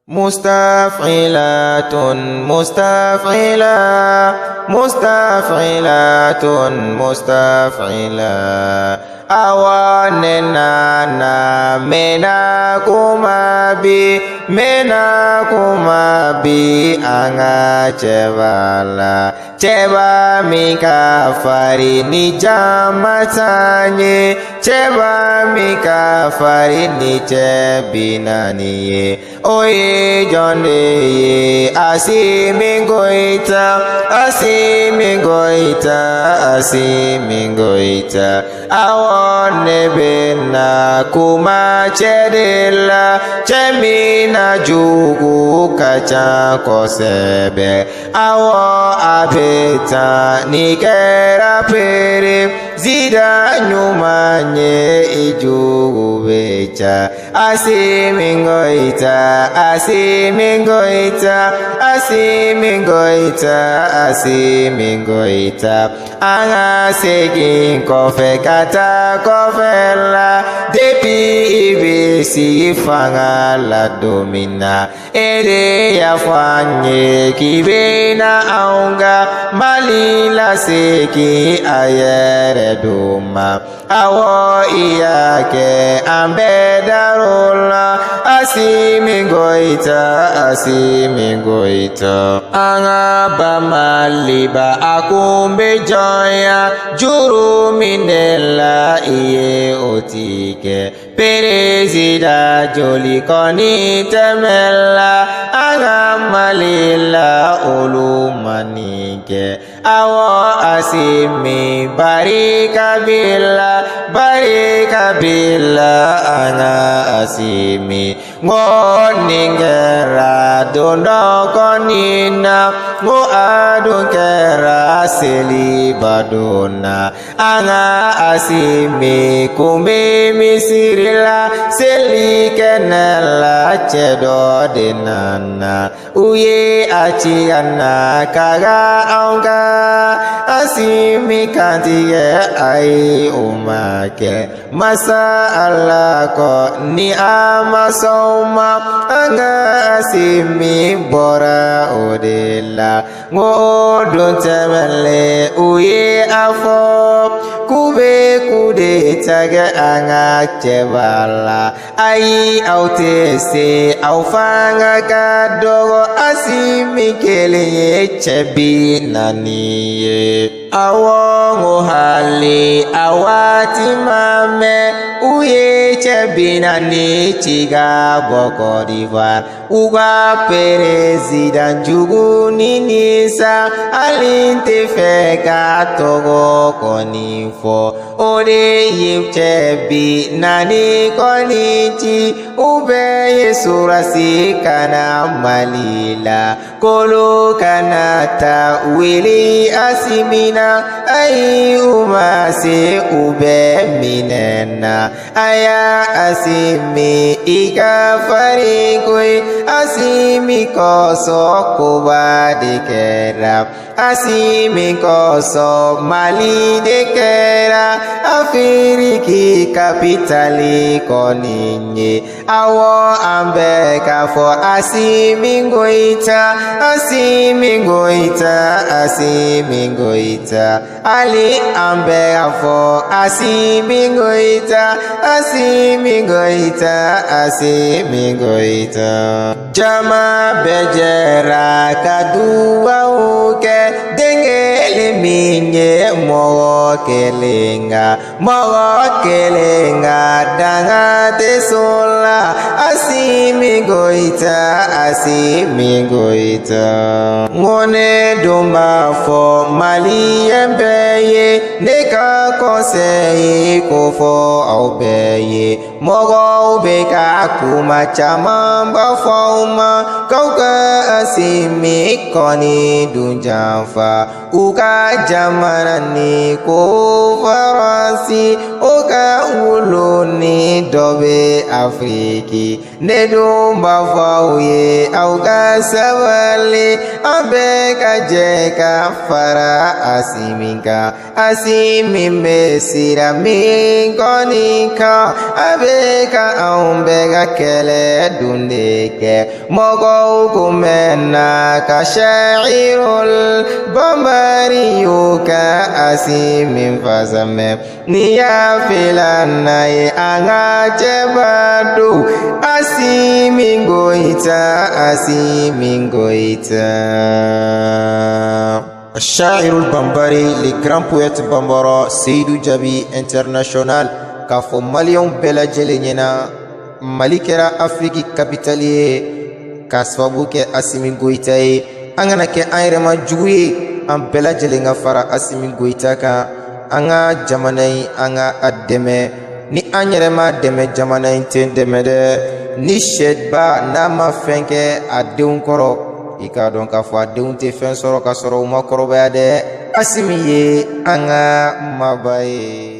مستفعلات مستفعلا مستفعلات مستفعلا أواننا منكما بي أنا جبالا Ceba mika farini jamatanye Ceba mika farini cebinaniye Oye jonde ye asimingoita asimingoita asimingoita Awone bena kuma cedela Cemina jugu kaca kosebe Awo abeta nikera pere Zida nyumanye ijugu beca Asimingoita asimingoita asimingoita asimingoita Anga segin kofe kata kofela Depi ibisi fanga la domina Ede ya fanye kibena aunga Malila seki ayere duma Awo iyake ambedarola Asimingoita asimingoita Anga bamaliba akumbe joya Juru minela iye otike Perezida joli koni temela Anga malila ulumanike Awo asimi barika bila anga asimi Ngoningera dono konina Ngo adunkera seli badona Anga asimi kumbi misirila Seli kenela cedo denana Uye aciana kaga aunga Asimi kantiye ai umake Masa Allah ko ni ama soma Anga asimi bora odela Ngodun temele uye afo Kube kude taga anga cebala Ai au tese au fanga kadogo Asimi keleye cebi naniye Awongo hali awati mame Uye cebina ni ciga boko divar Uga perezidant jugu ninisa Alinte feka togo konifo Ode yip cebi nani konichi Ube yesurasi kana malila Kolo kanata wili asimina Ai umase ube minena Aya asimi ika farikui Asimi koso kuba dikera Asimi koso mali dikera Afiriki kapitali koninye Awo ambe kafo asimingoita Asimingoita asimingoita Ali ambe kafo asimingoita Asimingoita asimingoita Jama bejera kadua uke Dengele minye mogo kelenga Danga tesola Asimingoita asimingoita Ngone dumba fo mali embeye Neka konseye kofo aubeye Mogo ubeka kuma chamamba fauma Kauka asimi koni dunjanfa Uka jamanani ko farasi Uka uluni dobe Afriki Nedumba fauye Auka sabali Abeka jeka fara asiminka Asimimbe sira minkonika Abe bɛ ka anw bɛ ka kɛlɛ dun de kɛ mɔgɔw kun bɛ na ka Syairul Bambari y'o ka asi min fasa mɛn ni y'a filanna ye an ka cɛba don Assimi Goïta Assimi Goïta. Syairul Bambari, le grand poète bambara Seydou Djabi international k'a fɔ maliyɛnw bɛɛ lajɛlen ɲɛna Mali kɛra Afrique capitale ye k'a sababu kɛ Assimi Goïta ye. An kana kɛ an yɛrɛ ma jugu ye, an bɛɛ lajɛlen ka fara Assimi Goïta kan. An ka jamana in an ka a dɛmɛ, ni an yɛrɛ ma dɛmɛ jamana in tɛ dɛmɛ dɛ. Ni sɛba n'a ma fɛn kɛ a denw kɔrɔ, i k'a dɔn k'a fɔ a denw tɛ fɛn sɔrɔ ka sɔrɔ u ma kɔrɔbaya dɛ. Assimi ye an ka maba ye.